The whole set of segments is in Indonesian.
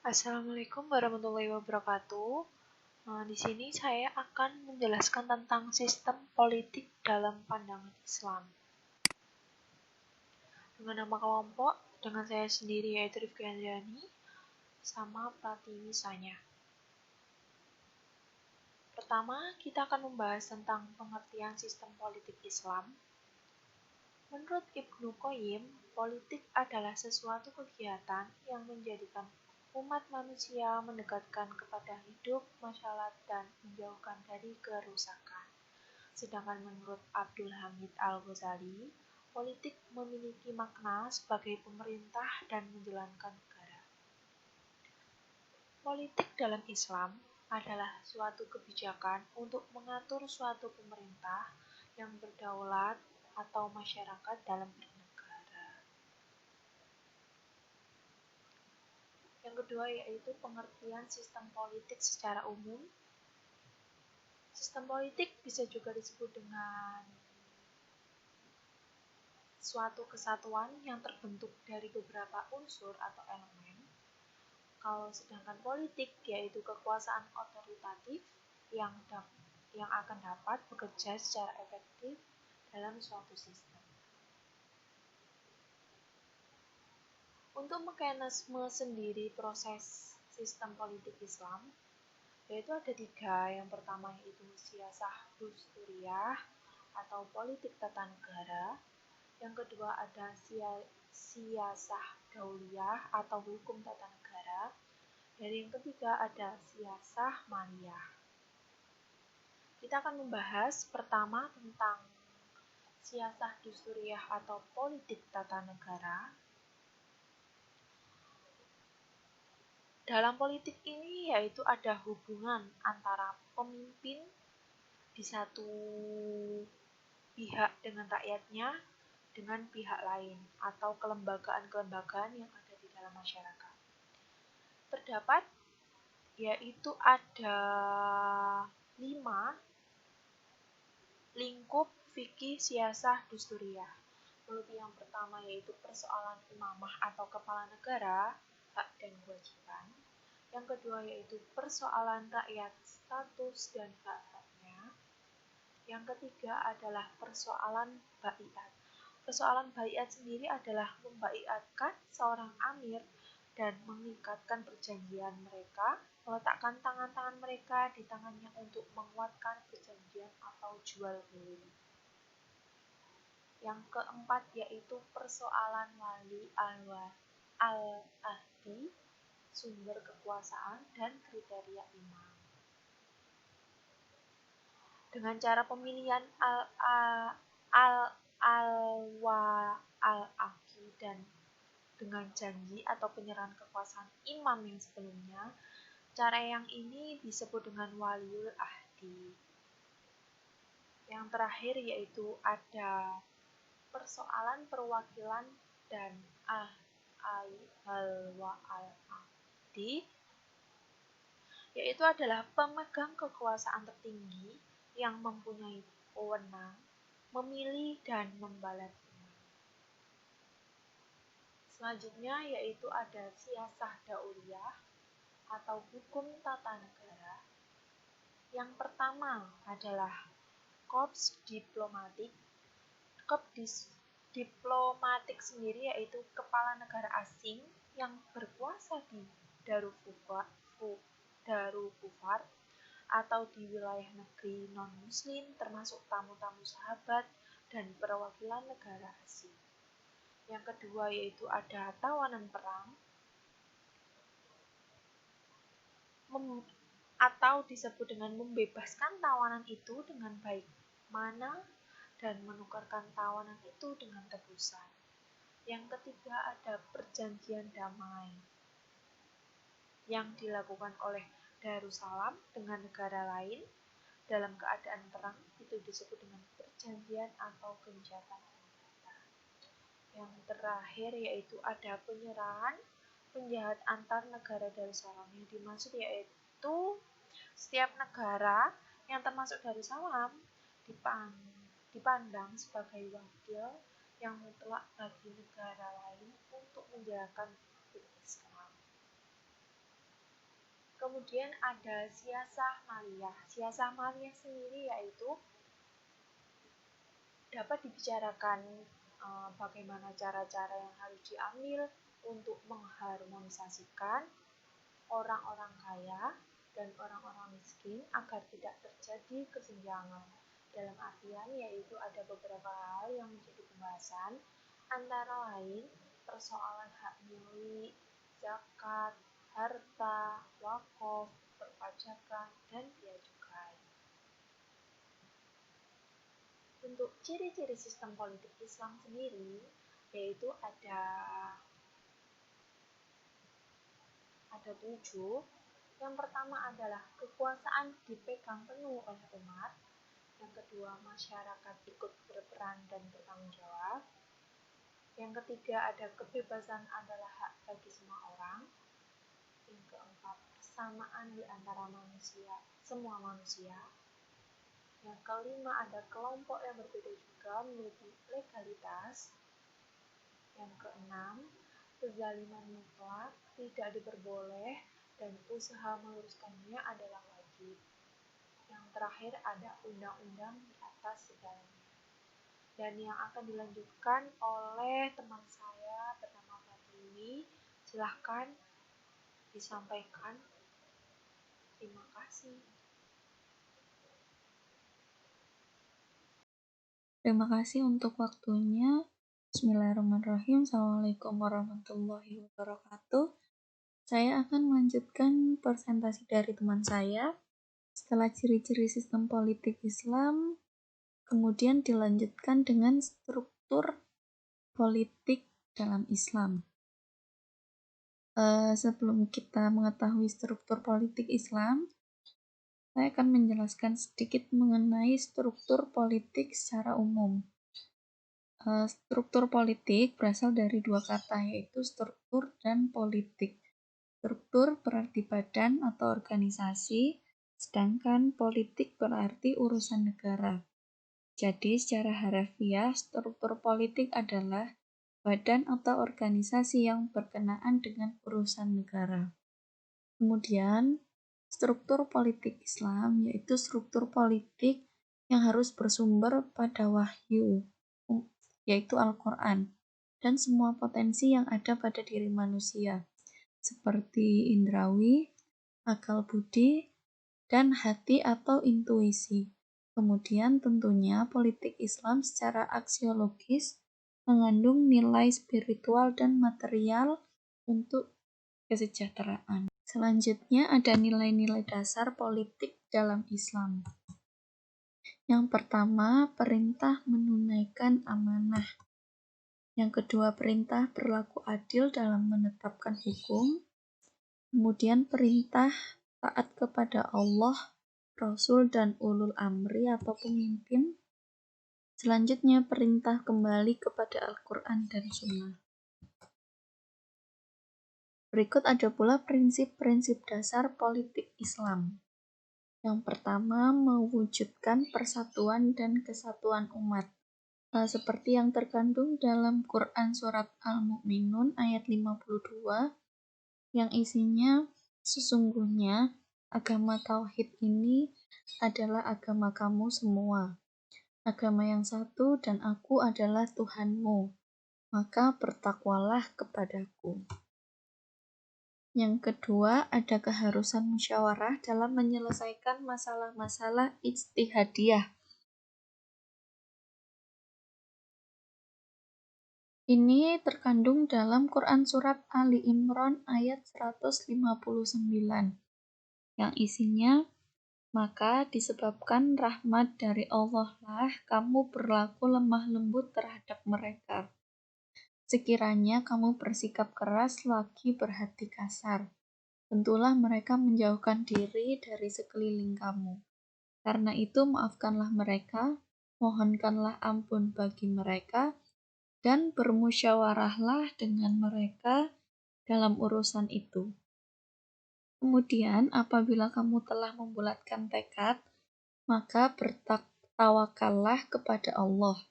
Assalamualaikum warahmatullahi wabarakatuh. Di sini saya akan menjelaskan tentang sistem politik dalam pandangan Islam. Dengan nama kelompok, dengan saya sendiri yaitu Rifki Andriani, sama Pratiwi Sanya. Pertama, kita akan membahas tentang pengertian sistem politik Islam. Menurut Ibnu Qayyim, politik adalah sesuatu kegiatan yang menjadikan umat manusia mendekatkan kepada hidup, masyarakat, dan menjauhkan dari kerusakan. Sedangkan menurut Abdul Hamid Al-Ghazali, politik memiliki makna sebagai pemerintah dan menjalankan negara. Politik dalam Islam adalah suatu kebijakan untuk mengatur suatu pemerintah yang berdaulat atau masyarakat dalam bernegara. Yang kedua yaitu pengertian sistem politik secara umum. Sistem politik bisa juga disebut dengan suatu kesatuan yang terbentuk dari beberapa unsur atau elemen. Kalau sedangkan politik yaitu kekuasaan otoritatif yang akan dapat bekerja secara efektif dalam suatu sistem. Untuk mekanisme sendiri proses sistem politik Islam, yaitu ada 3. Yang pertama yaitu siyasah dusturiyah atau politik tata negara. Yang kedua ada siyasah dauliyah atau hukum tata negara. Dan yang ketiga ada siyasah maliyah. Kita akan membahas pertama tentang siyasah dusturiyah atau politik tata negara. Dalam politik ini yaitu ada hubungan antara pemimpin di satu pihak dengan rakyatnya dengan pihak lain atau kelembagaan-kelembagaan yang ada di dalam masyarakat. Terdapat yaitu ada 5 lingkup fikih siyasah dusturiyah. Menurut yang pertama yaitu persoalan imamah atau kepala negara, hak dan kewajiban. Yang kedua yaitu persoalan rakyat, status dan hak-haknya. Yang ketiga adalah persoalan baiat. Persoalan baiat sendiri adalah membaiatkan seorang amir dan mengikatkan perjanjian mereka, meletakkan tangan-tangan mereka di tangannya untuk menguatkan perjanjian atau jual beli. Yang keempat yaitu persoalan wali al-ahdi, sumber kekuasaan dan kriteria imam. Dengan cara pemilihan al-wali dan dengan janji atau penyerahan kekuasaan imam yang sebelumnya, cara yang ini disebut dengan waliul ahdi. Yang terakhir yaitu ada persoalan perwakilan dan al-ahdi, yaitu adalah pemegang kekuasaan tertinggi yang mempunyai wewenang memilih dan membalas. Selanjutnya yaitu ada siyasah dauliyah atau hukum tata negara. Yang pertama adalah korps diplomatik. Korps diplomatik sendiri yaitu kepala negara asing yang berkuasa di Darul Kufar atau di wilayah negeri non-muslim termasuk tamu-tamu sahabat dan perwakilan negara asing. Yang kedua yaitu ada tawanan perang atau disebut dengan membebaskan tawanan itu dengan baik mana dan menukarkan tawanan itu dengan tebusan. Yang ketiga ada perjanjian damai yang dilakukan oleh Darussalam dengan negara lain dalam keadaan perang, itu disebut dengan perjanjian atau gencatan. Yang terakhir yaitu ada penyerahan penjahat antar negara Darussalam. Yang dimaksud yaitu setiap negara yang termasuk Darussalam dipandang sebagai wakil yang mutlak bagi negara lain untuk menjalankan hukum Islam. Kemudian ada siasah maliyah. Siasah maliyah sendiri yaitu dapat dibicarakan bagaimana cara-cara yang harus diambil untuk mengharmonisasikan orang-orang kaya dan orang-orang miskin agar tidak terjadi kesenjangan. Dalam artian yaitu ada beberapa hal yang menjadi pembahasan, antara lain persoalan hak milik, zakat, harta, wakaf, perpajakan, dan bea cukai. Untuk ciri-ciri sistem politik Islam sendiri, yaitu ada 7. Yang pertama adalah kekuasaan dipegang penuh oleh umat. Yang kedua, masyarakat ikut berperan dan bertanggung jawab. Yang ketiga, ada kebebasan adalah hak bagi semua orang. Yang keempat, kesamaan di antara semua manusia. Yang kelima, ada kelompok yang berbeda juga memiliki legalitas. Yang keenam, kezaliman mutlak tidak diperboleh dan usaha meluruskannya adalah wajib. Yang terakhir, ada undang-undang di atas segalanya. Dan yang akan dilanjutkan oleh teman saya bernama Fatimi. Silahkan disampaikan. Terima kasih. Terima kasih untuk waktunya. Bismillahirrahmanirrahim. Assalamualaikum warahmatullahi wabarakatuh. Saya akan melanjutkan presentasi dari teman saya. Setelah ciri-ciri sistem politik Islam, kemudian dilanjutkan dengan struktur politik dalam Islam. Sebelum kita mengetahui struktur politik Islam, saya akan menjelaskan sedikit mengenai struktur politik secara umum. Struktur politik berasal dari dua kata, yaitu struktur dan politik. Struktur berarti badan atau organisasi, sedangkan politik berarti urusan negara. Jadi, secara harafiah, struktur politik adalah badan atau organisasi yang berkenaan dengan urusan negara. Kemudian, struktur politik Islam yaitu struktur politik yang harus bersumber pada wahyu, yaitu Al-Quran, dan semua potensi yang ada pada diri manusia, seperti indrawi, akal budi, dan hati atau intuisi. Kemudian tentunya politik Islam secara aksiologis mengandung nilai spiritual dan material untuk kesejahteraan. Selanjutnya ada nilai-nilai dasar politik dalam Islam. Yang pertama, perintah menunaikan amanah. Yang kedua, perintah berlaku adil dalam menetapkan hukum. Kemudian perintah taat kepada Allah, Rasul, dan ulul amri atau pemimpin. Selanjutnya, perintah kembali kepada Al-Quran dan Sunnah. Berikut ada pula prinsip-prinsip dasar politik Islam. Yang pertama, mewujudkan persatuan dan kesatuan umat. Seperti yang terkandung dalam Quran Surat Al-Mu'minun ayat 52, yang isinya, sesungguhnya agama Tauhid ini adalah agama kamu semua. Agama yang satu dan aku adalah Tuhanmu, maka bertakwalah kepadaku. Yang kedua, ada keharusan musyawarah dalam menyelesaikan masalah-masalah ijtihadiyah. Ini terkandung dalam Quran Surat Ali Imran ayat 159, yang isinya, maka disebabkan rahmat dari Allah lah kamu berlaku lemah lembut terhadap mereka. Sekiranya kamu bersikap keras lagi berhati kasar, tentulah mereka menjauhkan diri dari sekeliling kamu. Karena itu maafkanlah mereka, mohonkanlah ampun bagi mereka, dan bermusyawarahlah dengan mereka dalam urusan itu. Kemudian apabila kamu telah membulatkan tekad, maka bertawakallah kepada Allah.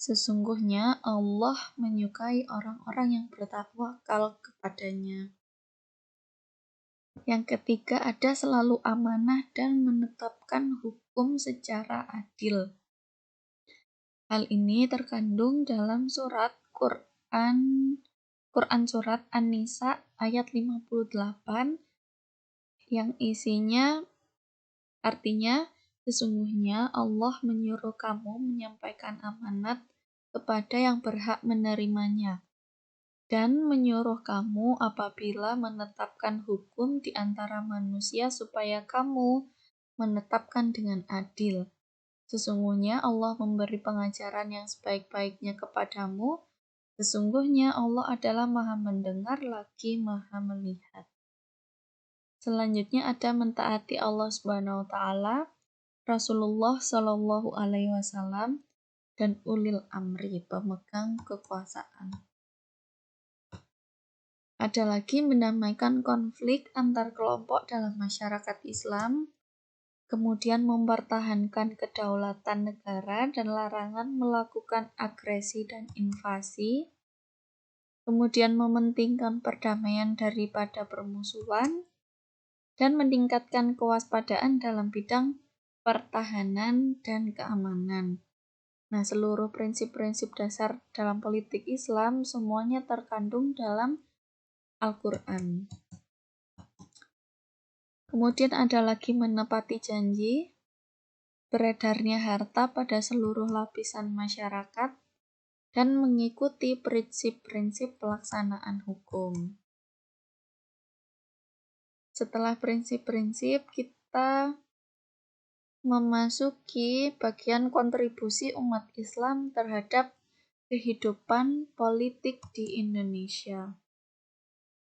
Sesungguhnya Allah menyukai orang-orang yang bertawakal kepadanya. Yang ketiga ada selalu amanah dan menetapkan hukum secara adil. Hal ini terkandung dalam Quran surat An-Nisa ayat 58 yang isinya artinya sesungguhnya Allah menyuruh kamu menyampaikan amanat kepada yang berhak menerimanya dan menyuruh kamu apabila menetapkan hukum di antara manusia supaya kamu menetapkan dengan adil. Sesungguhnya Allah memberi pengajaran yang sebaik-baiknya kepadamu. Sesungguhnya Allah adalah Maha mendengar lagi Maha melihat. Selanjutnya ada mentaati Allah Subhanahu wa taala, Rasulullah Shallallahu alaihi wasallam dan ulil amri, pemegang kekuasaan. Ada lagi mendamaikan konflik antar kelompok dalam masyarakat Islam, kemudian mempertahankan kedaulatan negara dan larangan melakukan agresi dan invasi, kemudian mementingkan perdamaian daripada permusuhan, dan meningkatkan kewaspadaan dalam bidang pertahanan dan keamanan. Nah, seluruh prinsip-prinsip dasar dalam politik Islam semuanya terkandung dalam Al-Quran. Kemudian ada lagi menepati janji, beredarnya harta pada seluruh lapisan masyarakat, dan mengikuti prinsip-prinsip pelaksanaan hukum. Setelah prinsip-prinsip, kita memasuki bagian kontribusi umat Islam terhadap kehidupan politik di Indonesia.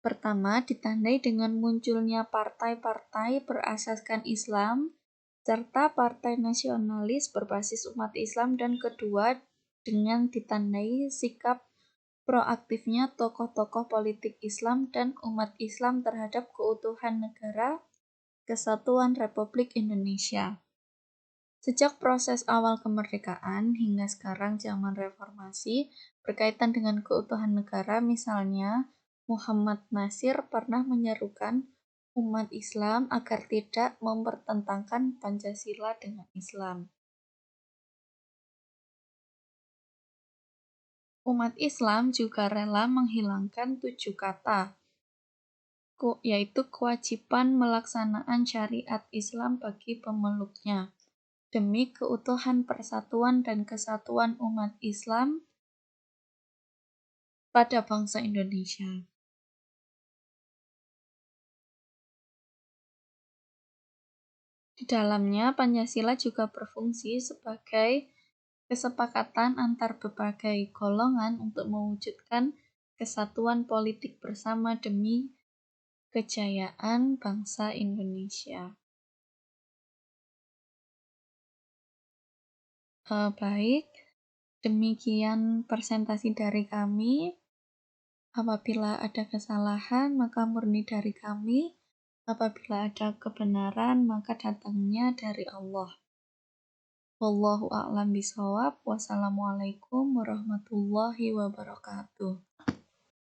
Pertama, ditandai dengan munculnya partai-partai berasaskan Islam, serta partai nasionalis berbasis umat Islam, dan kedua, dengan ditandai sikap proaktifnya tokoh-tokoh politik Islam dan umat Islam terhadap keutuhan negara Kesatuan Republik Indonesia. Sejak proses awal kemerdekaan hingga sekarang zaman reformasi, berkaitan dengan keutuhan negara, misalnya Muhammad Nasir pernah menyerukan umat Islam agar tidak mempertentangkan Pancasila dengan Islam. Umat Islam juga rela menghilangkan 7 kata, yaitu kewajiban melaksanaan syariat Islam bagi pemeluknya, demi keutuhan persatuan dan kesatuan umat Islam pada bangsa Indonesia. Di dalamnya, Pancasila juga berfungsi sebagai kesepakatan antar berbagai golongan untuk mewujudkan kesatuan politik bersama demi kejayaan bangsa Indonesia. Baik, demikian presentasi dari kami. Apabila ada kesalahan, maka murni dari kami. Apabila ada kebenaran, maka datangnya dari Allah. Wallahu a'lam bishawab. Wassalamualaikum warahmatullahi wabarakatuh.